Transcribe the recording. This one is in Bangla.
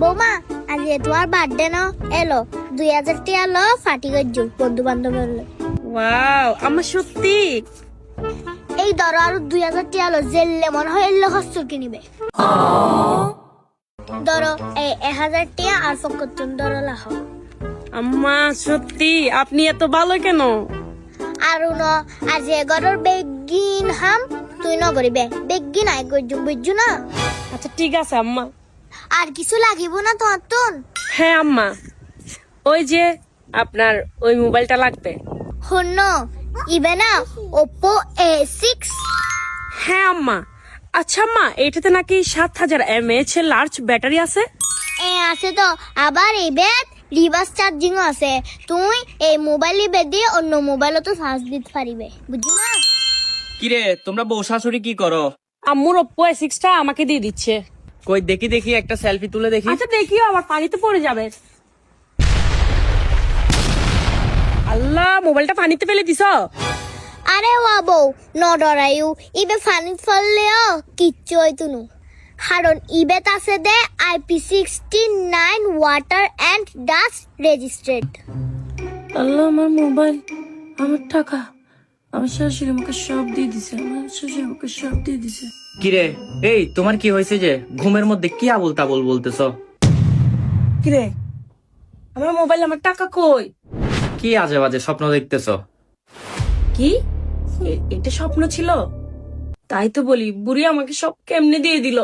বৌমা আজ তোমার বার্থডে ন এলো 2000 টাকা লো ফাটি গজ্জু বন্ধু বান্ধব ওয়াও আমার সত্যি এই ধরো আর 2000 টাকা লো জেললে মনে হয় এলে হস্তুর কিনিবে ধরো এই 1000 টাকা আর ফকতুন ধরো লাহ আম্মা সত্যি আপনি এত ভালো কেন? আর ন আজ এগারোর বেগিন হাম তুই ন করিবে বেগিন আই গজ্জু বুঝছু না। আচ্ছা ঠিক আছে আম্মা। আর কিছু লাগিব না তোমার তুন? হ্যাঁ আম্মা, ওই যে আপনার ওই মোবাইলটা লাগবে। হন্য ইবে না Oppo A6। হ্যাঁ আম্মা। আচ্ছা আম্মা, এটাতে নাকি 7000 mAh এর লার্জ ব্যাটারি আছে। আছে তো, আবার এবার রিভার্স চার্জিং আছে। তুই এই মোবাইল ইবে দিয়ে অন্য মোবাইলও তো চার্জ দিতে পারিবে, বুঝছো না? কিরে তোমরা বউ শাশুড়ি কি করো? আম্মুর Oppo A6 টা আমাকে দিয়ে দিচ্ছে। কই দেখি দেখি একটা সেলফি তুলে দেখি। আচ্ছা দেখিও, আবার পানিতে পড়ে যাবে। আল্লাহ, মোবাইলটা পানিতে ফেলে দিছ। আরে বউ ন ডরাইউ, ইবে ফানি ফললেও কিচ্ছু হইতো না, কারণ ইবেত আছে দে IP69 water and dust resistant. আল্লাহ, আমার মোবাইল, আমার টাকা, আমার শাশুড়ি আমাকে সব দিয়ে দিছে। কিরে এই তোমার কি হয়েছে যে ঘুমের মধ্যে কি আবল তাবল বলতেছো? কিরে, আমার মোবাইল, আমার টাকা কই? কি আজে বাজে স্বপ্ন দেখতেছো? কি এটা স্বপ্ন ছিল? তাই তো বলি, বুড়ি আমাকে সব কেমনে দিয়ে দিল।